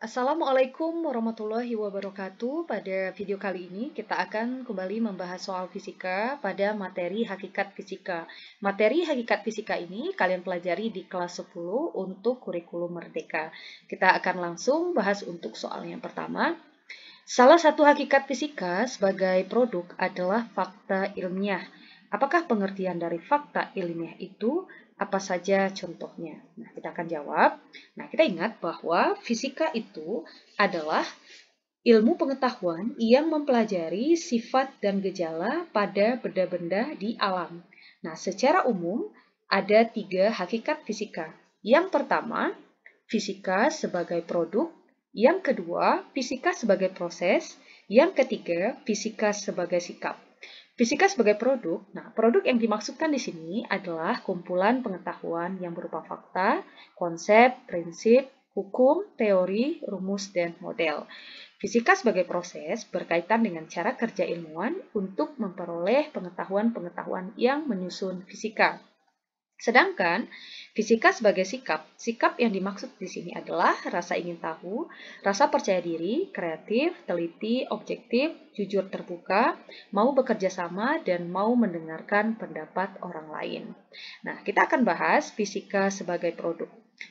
Assalamualaikum warahmatullahi wabarakatuh. Pada video kali ini kita akan kembali membahas soal fisika pada materi hakikat fisika. Materi hakikat fisika ini kalian pelajari di kelas 10 untuk kurikulum merdeka. Kita akan langsung bahas untuk soal yang pertama. Salah satu hakikat fisika sebagai produk adalah fakta ilmiah. Apakah pengertian dari fakta ilmiah itu? Apa saja contohnya? Nah, kita akan jawab. Nah, kita ingat bahwa fisika itu adalah ilmu pengetahuan yang mempelajari sifat dan gejala pada benda-benda di alam. Nah, secara umum ada 3 hakikat fisika. Yang pertama, fisika sebagai produk. Yang kedua, fisika sebagai proses. Yang ketiga, fisika sebagai sikap. Fisika sebagai produk. Nah, produk yang dimaksudkan di sini adalah kumpulan pengetahuan yang berupa fakta, konsep, prinsip, hukum, teori, rumus, dan model. Fisika sebagai proses berkaitan dengan cara kerja ilmuwan untuk memperoleh pengetahuan-pengetahuan yang menyusun fisika. Sedangkan fisika sebagai sikap, sikap yang dimaksud di sini adalah rasa ingin tahu, rasa percaya diri, kreatif, teliti, objektif, jujur terbuka, mau bekerja sama, dan mau mendengarkan pendapat orang lain. Nah, kita akan bahas fisika sebagai produk.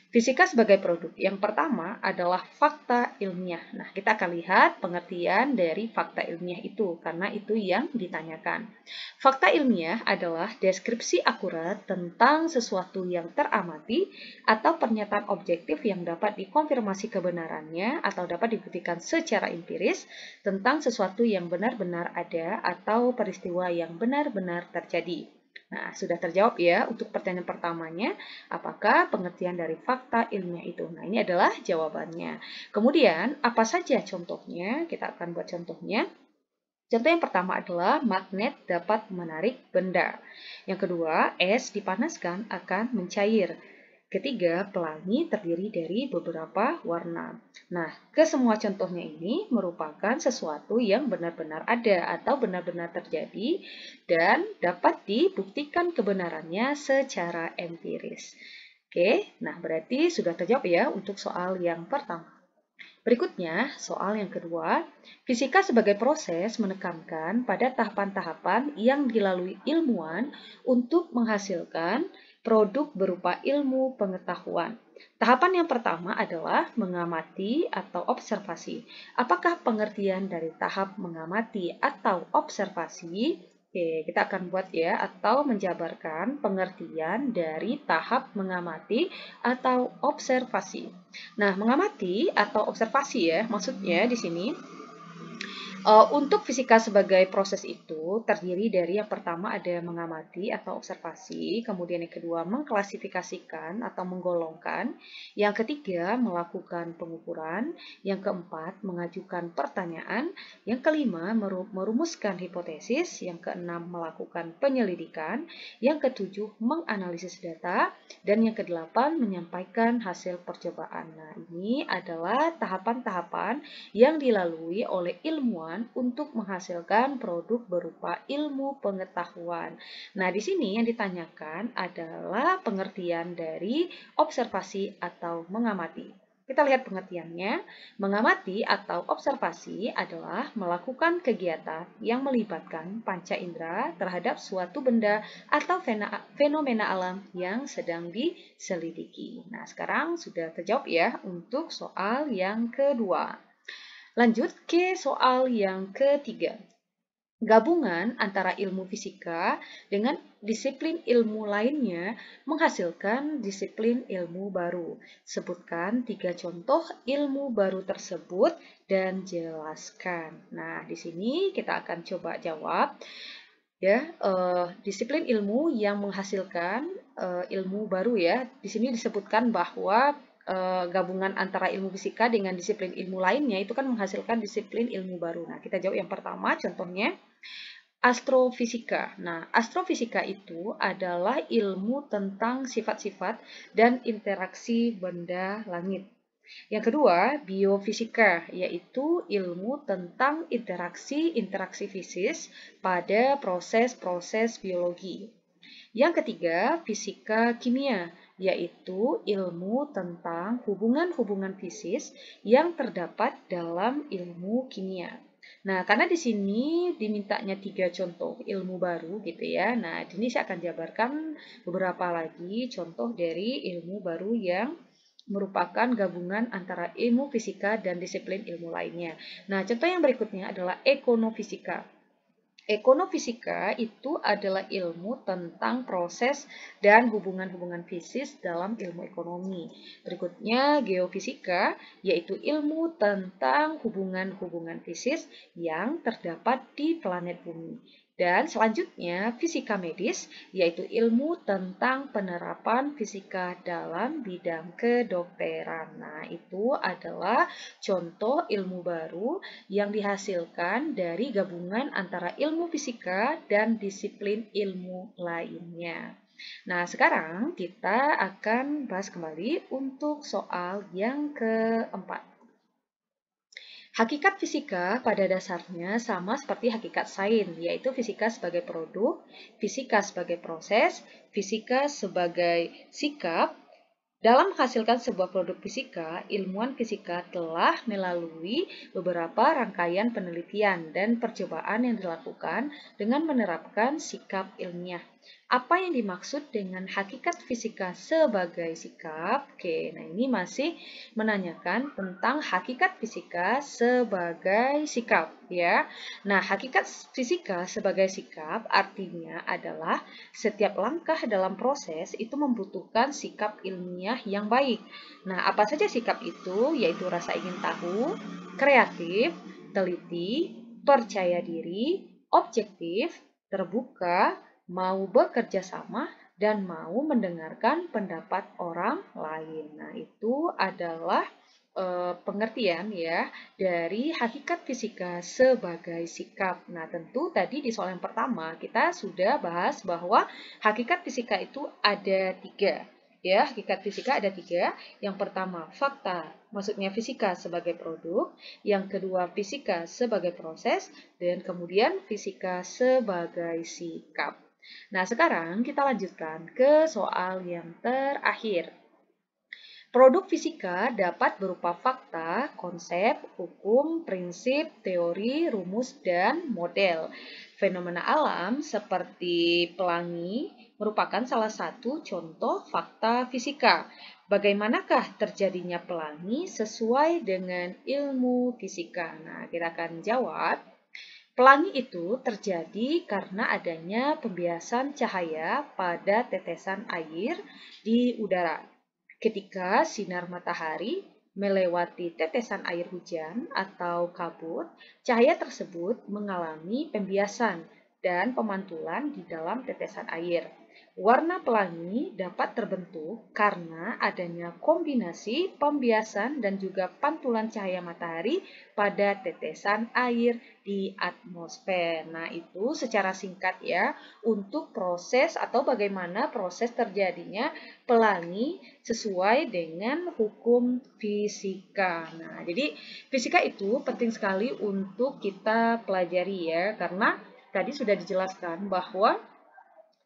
Fisika sebagai produk. Yang pertama adalah fakta ilmiah. Nah, kita akan lihat pengertian dari fakta ilmiah itu, karena itu yang ditanyakan. Fakta ilmiah adalah deskripsi akurat tentang sesuatu yang teramati atau pernyataan objektif yang dapat dikonfirmasi kebenarannya atau dapat dibuktikan secara empiris tentang sesuatu yang benar-benar ada atau peristiwa yang benar-benar terjadi. Nah, sudah terjawab ya untuk pertanyaan pertamanya, apakah pengertian dari fakta ilmiah itu? Nah, ini adalah jawabannya. Kemudian, apa saja contohnya? Kita akan buat contohnya. Contoh yang pertama adalah magnet dapat menarik benda. Yang kedua, es dipanaskan akan mencair. Ketiga, pelangi terdiri dari beberapa warna. Nah, kesemua contohnya ini merupakan sesuatu yang benar-benar ada atau benar-benar terjadi dan dapat dibuktikan kebenarannya secara empiris. Oke, nah berarti sudah terjawab ya untuk soal yang pertama. Berikutnya, soal yang kedua, fisika sebagai proses menekankan pada tahapan-tahapan yang dilalui ilmuwan untuk menghasilkan produk berupa ilmu pengetahuan. Tahapan yang pertama adalah mengamati atau observasi. Apakah pengertian dari tahap mengamati atau observasi? Oke, kita akan buat ya, atau menjabarkan pengertian dari tahap mengamati atau observasi. Nah, mengamati atau observasi ya, maksudnya di sini untuk fisika sebagai proses itu terdiri dari yang pertama ada mengamati atau observasi, kemudian yang kedua mengklasifikasikan atau menggolongkan, yang ketiga melakukan pengukuran, yang keempat mengajukan pertanyaan, yang kelima merumuskan hipotesis, yang keenam melakukan penyelidikan, yang ketujuh menganalisis data, dan yang kedelapan menyampaikan hasil percobaan. Nah, ini adalah tahapan-tahapan yang dilalui oleh ilmuwan untuk menghasilkan produk berupa ilmu pengetahuan. Nah, di sini yang ditanyakan adalah pengertian dari observasi atau mengamati. Kita lihat pengertiannya. Mengamati atau observasi adalah melakukan kegiatan yang melibatkan panca indera terhadap suatu benda atau fenomena alam yang sedang diselidiki. Nah, sekarang sudah terjawab ya untuk soal yang kedua. Lanjut ke soal yang ketiga. Gabungan antara ilmu fisika dengan disiplin ilmu lainnya menghasilkan disiplin ilmu baru. Sebutkan 3 contoh ilmu baru tersebut dan jelaskan. Nah, di sini kita akan coba jawab ya, disiplin ilmu yang menghasilkan ilmu baru ya. Di sini disebutkan bahwa gabungan antara ilmu fisika dengan disiplin ilmu lainnya itu kan menghasilkan disiplin ilmu baru. Nah, kita jawab yang pertama, contohnya astrofisika. Nah, astrofisika itu adalah ilmu tentang sifat-sifat dan interaksi benda langit. Yang kedua, biofisika, yaitu ilmu tentang interaksi fisis pada proses-proses biologi. Yang ketiga, fisika kimia, yaitu ilmu tentang hubungan-hubungan fisis yang terdapat dalam ilmu kimia. Nah, karena di sini dimintanya 3 contoh ilmu baru gitu ya. Nah, di sini saya akan jabarkan beberapa lagi contoh dari ilmu baru yang merupakan gabungan antara ilmu fisika dan disiplin ilmu lainnya. Nah, contoh yang berikutnya adalah ekonofisika. Ekonofisika itu adalah ilmu tentang proses dan hubungan-hubungan fisis dalam ilmu ekonomi. Berikutnya geofisika, yaitu ilmu tentang hubungan-hubungan fisis yang terdapat di planet bumi. Dan selanjutnya fisika medis, yaitu ilmu tentang penerapan fisika dalam bidang kedokteran. Nah, itu adalah contoh ilmu baru yang dihasilkan dari gabungan antara ilmu fisika dan disiplin ilmu lainnya. Nah, sekarang kita akan bahas kembali untuk soal yang keempat. Hakikat fisika pada dasarnya sama seperti hakikat sains, yaitu fisika sebagai produk, fisika sebagai proses, fisika sebagai sikap. Dalam menghasilkan sebuah produk fisika, ilmuwan fisika telah melalui beberapa rangkaian penelitian dan percobaan yang dilakukan dengan menerapkan sikap ilmiah. Apa yang dimaksud dengan hakikat fisika sebagai sikap? Oke, nah ini masih menanyakan tentang hakikat fisika sebagai sikap, ya. Nah, hakikat fisika sebagai sikap artinya adalah setiap langkah dalam proses itu membutuhkan sikap ilmiah yang baik. Nah, apa saja sikap itu? Yaitu rasa ingin tahu, kreatif, teliti, percaya diri, objektif, terbuka, mau bekerja sama, dan mau mendengarkan pendapat orang lain. Nah, itu adalah pengertian ya dari hakikat fisika sebagai sikap. Nah, tentu tadi di soal yang pertama kita sudah bahas bahwa hakikat fisika itu ada 3. Ya, hakikat fisika ada 3. Yang pertama, fakta, maksudnya fisika sebagai produk. Yang kedua, fisika sebagai proses. Dan kemudian fisika sebagai sikap. Nah, sekarang kita lanjutkan ke soal yang terakhir. Produk fisika dapat berupa fakta, konsep, hukum, prinsip, teori, rumus, dan model. Fenomena alam seperti pelangi merupakan salah satu contoh fakta fisika. Bagaimanakah terjadinya pelangi sesuai dengan ilmu fisika? Nah, kita akan jawab. Pelangi itu terjadi karena adanya pembiasan cahaya pada tetesan air di udara. Ketika sinar matahari melewati tetesan air hujan atau kabut, cahaya tersebut mengalami pembiasan dan pemantulan di dalam tetesan air. Warna pelangi dapat terbentuk karena adanya kombinasi pembiasan dan juga pantulan cahaya matahari pada tetesan air di atmosfer. Nah, itu secara singkat ya untuk proses atau bagaimana proses terjadinya pelangi sesuai dengan hukum fisika. Nah, jadi fisika itu penting sekali untuk kita pelajari ya, karena tadi sudah dijelaskan bahwa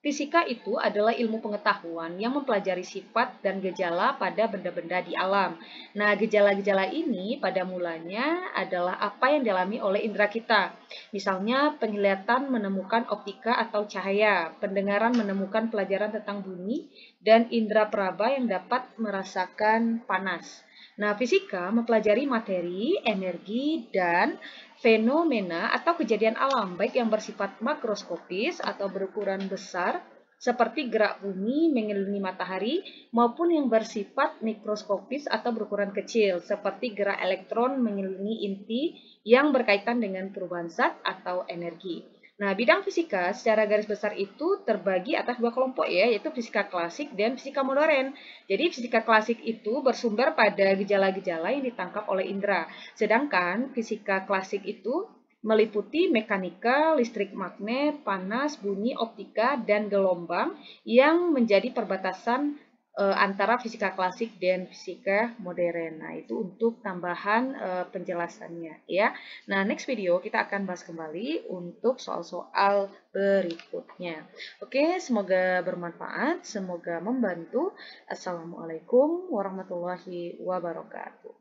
fisika itu adalah ilmu pengetahuan yang mempelajari sifat dan gejala pada benda-benda di alam. Nah, gejala-gejala ini pada mulanya adalah apa yang dialami oleh indera kita. Misalnya, penglihatan menemukan optika atau cahaya, pendengaran menemukan pelajaran tentang bunyi, dan indera peraba yang dapat merasakan panas. Nah, fisika mempelajari materi, energi, dan fenomena atau kejadian alam, baik yang bersifat makroskopis atau berukuran besar, seperti gerak bumi mengelilingi matahari, maupun yang bersifat mikroskopis atau berukuran kecil, seperti gerak elektron mengelilingi inti yang berkaitan dengan perubahan zat atau energi. Nah, bidang fisika secara garis besar itu terbagi atas 2 kelompok ya, yaitu fisika klasik dan fisika modern. Jadi fisika klasik itu bersumber pada gejala-gejala yang ditangkap oleh indera. Sedangkan fisika klasik itu meliputi mekanika, listrik magnet, panas, bunyi, optika, dan gelombang yang menjadi perbatasan antara fisika klasik dan fisika modern. Nah, itu untuk tambahan penjelasannya ya. Nah, next video kita akan bahas kembali untuk soal-soal berikutnya. Oke, semoga bermanfaat, semoga membantu. Assalamualaikum warahmatullahi wabarakatuh.